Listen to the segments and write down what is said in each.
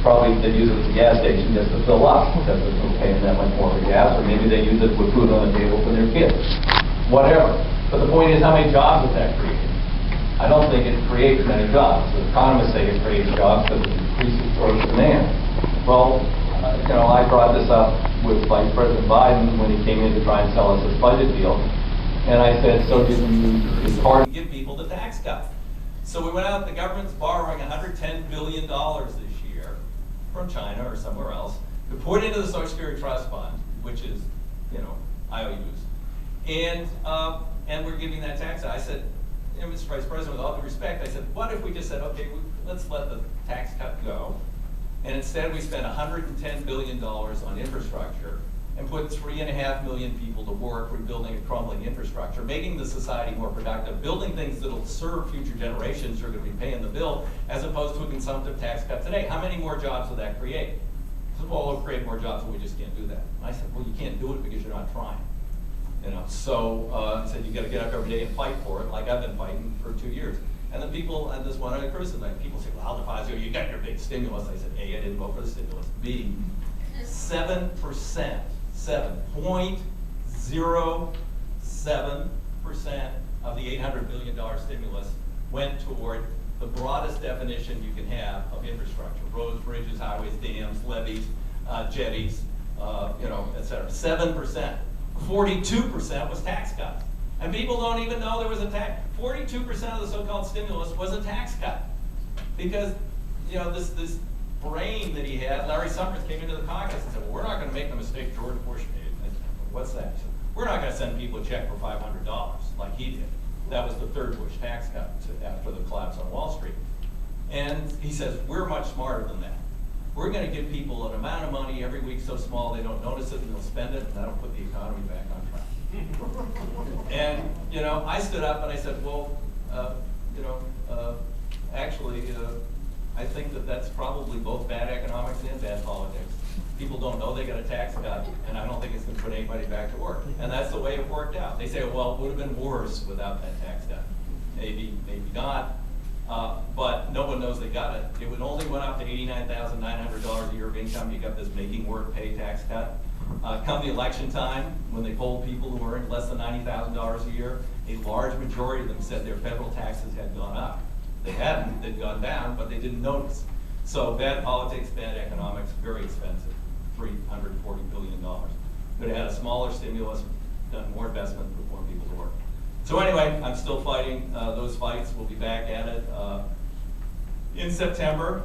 probably they use it at the gas station just to fill up, because it's paying that much more for gas, or maybe they use it with food on the table for their kids. Whatever. But the point is, how many jobs is that creating? I don't think it creates many jobs. The economists say it creates jobs because it increases gross demand. Well, I brought this up with Vice President Biden when he came in to try and sell us this budget deal. And I said, so it's hard to give people the tax cut. So we went out, the government's borrowing $110 billion this year from China or somewhere else to put into the Social Security Trust Fund, which is, IOUs. And we're giving that tax out. I said, Mr. Vice President, with all due respect, I said, what if we just said, okay, let's let the tax cut go, and instead we spent $110 billion on infrastructure and put 3.5 million people to work rebuilding a crumbling infrastructure, making the society more productive, building things that'll serve future generations who are going to be paying the bill, as opposed to a consumptive tax cut today. How many more jobs will that create? Well, it'll create more jobs, but we just can't do that. And I said, well, you can't do it because you're not trying. So I said, you got to get up every day and fight for it, like I've been fighting for 2 years. And then people, and this one I crucified, people say, well, DeFazio, you got your big stimulus. I said, A, I didn't vote for the stimulus. B, 7%, 7.07% of the $800 billion stimulus went toward the broadest definition you can have of infrastructure: roads, bridges, highways, dams, levees, jetties, et cetera. 7%. 42% was tax cuts. And people don't even know there was a tax. 42% of the so-called stimulus was a tax cut. Because, this brain that he had, Larry Summers came into the caucus and said, well, we're not going to make the mistake George Bush made. I said, what's that? He said, we're not going to send people a check for $500 like he did. That was the third Bush tax cut after the collapse on Wall Street. And he says, we're much smarter than that. We're going to give people an amount of money every week so small they don't notice it and they'll spend it, and that'll put the economy back on track. And, I stood up and I said, well, actually, I think that's probably both bad economics and bad politics. People don't know they got a tax cut, and I don't think it's going to put anybody back to work. And that's the way it worked out. They say, well, it would have been worse without that tax cut. Maybe not. But no one knows they got it. It would only went up to $89,900 a year of income. You got this making work pay tax cut. Come the election time, when they polled people who earned less than $90,000 a year, a large majority of them said their federal taxes had gone up. They hadn't, they'd gone down, but they didn't notice. So bad politics, bad economics, very expensive, $340 billion. Could have had a smaller stimulus, done more investment, put more people to work. So anyway, I'm still fighting those fights. We'll be back at it in September.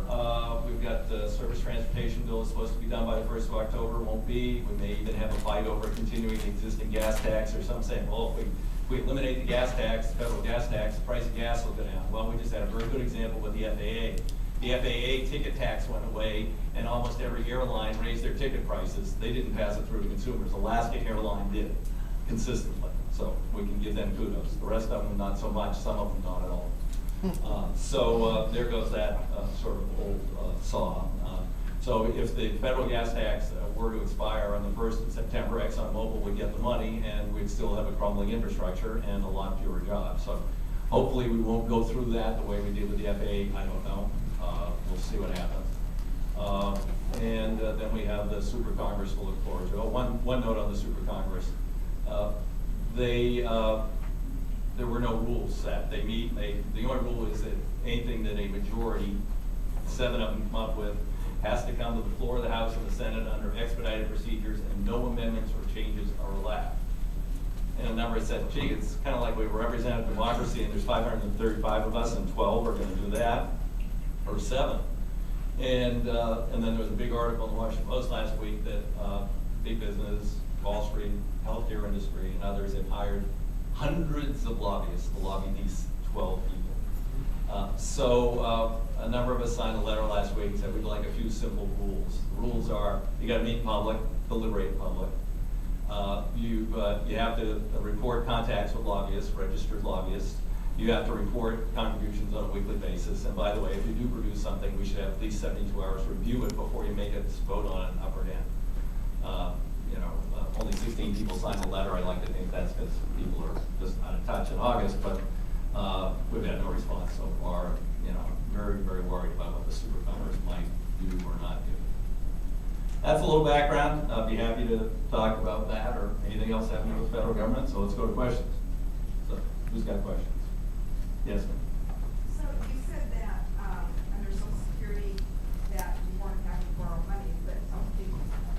We've got the service transportation bill is supposed to be done by the 1st of October. Won't be. We may even have a fight over continuing the existing gas tax, or some saying, well, if we eliminate the gas tax, the federal gas tax, the price of gas will go down. Well, we just had a very good example with the FAA. The FAA ticket tax went away, and almost every airline raised their ticket prices. They didn't pass it through to consumers. Alaska Airline did, consistently. So we can give them kudos. The rest of them, not so much. Some of them, not at all. So there goes that sort of old saw. So if the federal gas tax were to expire on the 1st of September, ExxonMobil would get the money, and we'd still have a crumbling infrastructure and a lot fewer jobs. So hopefully we won't go through that the way we did with the FAA. I don't know. We'll see what happens. And then we have the Super Congress to look forward to. One note on the Super Congress. There were no rules set. They meet. The only rule is that anything that a majority, 7 of them come up with, has to come to the floor of the House and the Senate under expedited procedures, and no amendments or changes are allowed. And a number said, gee, it's kind of like we represent democracy, and there's 535 of us, and 12 are going to do that, or 7. And then there was a big article in the Washington Post last week that big business, Wall Street, healthcare industry, and others have hired hundreds of lobbyists to lobby these 12 people. So a number of us signed a letter last week and said we'd like a few simple rules. The rules are, you got to meet in public, deliberate in public. You have to report contacts with lobbyists, registered lobbyists. You have to report contributions on a weekly basis. And by the way, if you do produce something, we should have at least 72 hours to review it before you make a vote on it, up or down. Only 16 people signed the letter. I like to think that's because people are just out of touch in August, but we've had no response so far. Very, very worried about what the Super Congress might do or not do. That's a little background. I'd be happy to talk about that or anything else happening with the federal government, so let's go to questions. So, who's got questions? Yes, ma'am. So you said that under Social Security that you weren't having to borrow money, but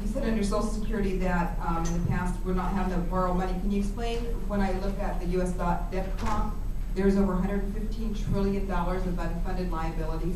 you said under Social Security that in the past we're not having to borrow money. Can you explain, when I look at the U.S. debt comp, there's over $115 trillion of unfunded liabilities?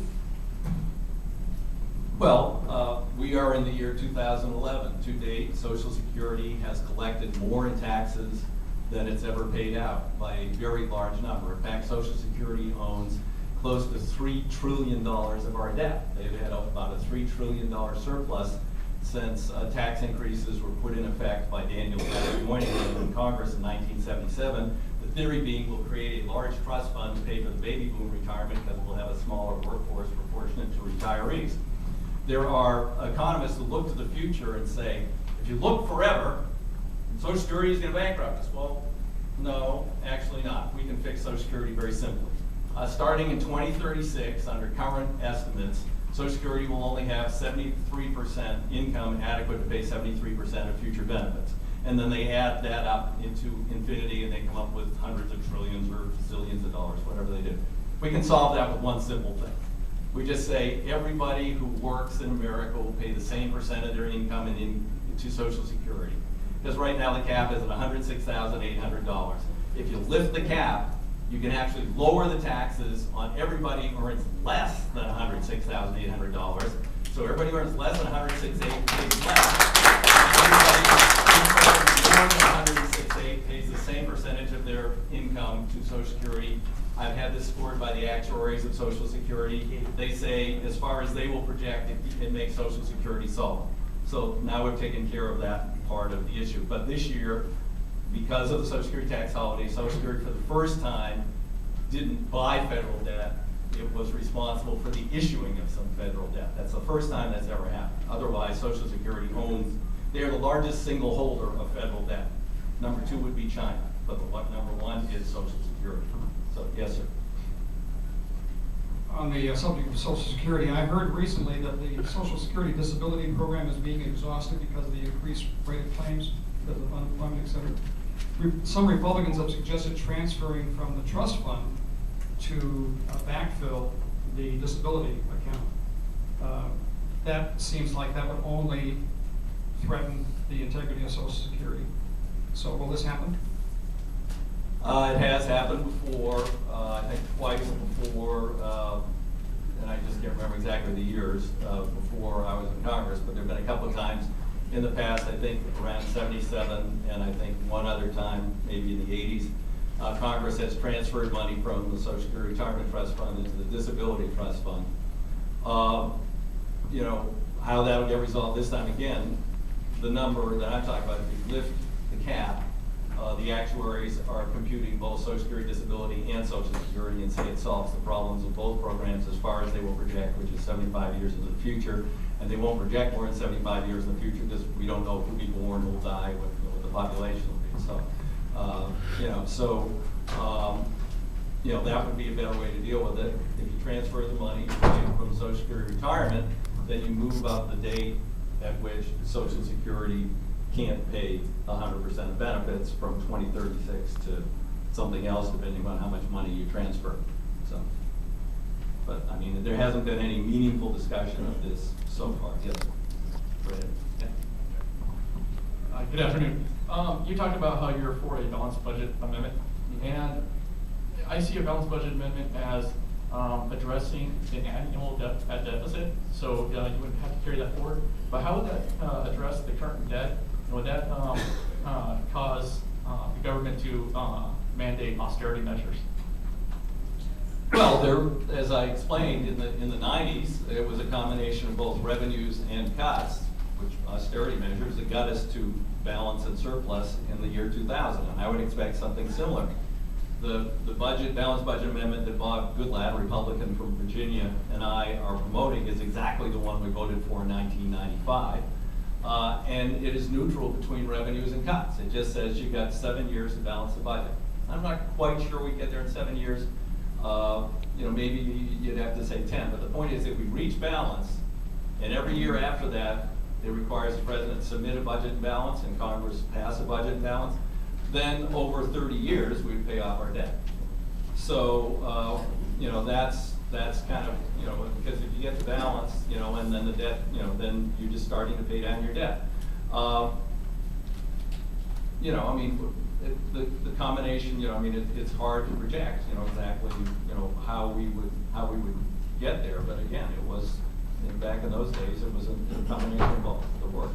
Well, we are in the year 2011. To date, Social Security has collected more in taxes than it's ever paid out by a very large number. In fact, Social Security owns close to $3 trillion of our debt. They've had about a $3 trillion surplus since tax increases were put in effect by Daniel Levitt joining them in Congress in 1977. The theory being we'll create a large trust fund to pay for the baby boom retirement because we'll have a smaller workforce proportionate to retirees. There are economists who look to the future and say, if you look forever, Social Security is going to bankrupt us. Well, no, actually not. We can fix Social Security very simply. Starting in 2036, under current estimates, Social Security will only have 73% income adequate to pay 73% of future benefits. And then they add that up into infinity and they come up with hundreds of trillions or zillions of dollars, whatever they do. We can solve that with one simple thing. We just say everybody who works in America will pay the same percent of their income into Social Security. Because right now the cap is at $106,800. If you lift the cap, you can actually lower the taxes on everybody who earns less than $106,800. So everybody who earns less than $106,800 pays less. Everybody who earns more than $106,800 pays the same percentage of their income to Social Security. I've had this scored by the actuaries of Social Security. They say, as far as they will project, it makes Social Security solid. So now we've taken care of that part of the issue. But this year, because of the Social Security tax holiday, Social Security for the first time didn't buy federal debt. It was responsible for the issuing of some federal debt. That's the first time that's ever happened. Otherwise, Social Security owns, they're the largest single holder of federal debt. Number two would be China, but number one is Social Security. So, yes, sir. On the subject of Social Security, I heard recently that the Social Security disability program is being exhausted because of the increased rate of claims, because of unemployment, et cetera. Some Republicans have suggested transferring from the trust fund to backfill the disability account. That seems like that would only threaten the integrity of Social Security. So will this happen? It has happened before, I think twice before, and I just can't remember exactly the years before I was in Congress, but there have been a couple of times in the past, I think around 77, and I think one other time, maybe in the 80s, Congress has transferred money from the Social Security Retirement Trust Fund into the Disability Trust Fund. You know, how that will get resolved this time again, the number that I'm talking about, if you lift the cap, the actuaries are computing both Social Security disability and Social Security and say it solves the problems of both programs as far as they will project, which is 75 years into the future. And they won't project more than 75 years in the future because we don't know who people born will die, what the population will be. So, that would be a better way to deal with it. If you transfer the money from Social Security retirement, then you move up the date at which Social Security can't pay 100% of benefits from 2036 to something else, depending on how much money you transfer. So, but I mean, there hasn't been any meaningful discussion of this so far. Yes. Go ahead. Yeah. Good afternoon. You talked about how you're for a balanced budget amendment, and I see a balanced budget amendment as addressing the annual deficit, so you wouldn't have to carry that forward. But how would that address the current debt? Would that cause the government to mandate austerity measures? Well, as I explained, in the 90s, it was a combination of both revenues and costs, which austerity measures that got us to balance and surplus in the year 2000. And I would expect something similar. The balanced budget amendment that Bob Goodlatte, a Republican from Virginia, and I are promoting is exactly the one we voted for in 1995. And it is neutral between revenues and cuts. It just says you've got 7 years to balance the budget. I'm not quite sure we get there in 7 years. Maybe you'd have to say 10, but the point is if we reach balance, And every year after that, it requires the president to submit a budget and balance and Congress pass a budget and balance. Then over 30 years, we pay off our debt. So, you know, that's kind of, you know, because if you get the balance, you know, and then the debt, you know, then you're just starting to pay down your debt. You know, I mean, the combination, you know, I mean, it's hard to project, you know, exactly, you know, how we would get there. But again, it was, back in those days, it was a combination of both, the work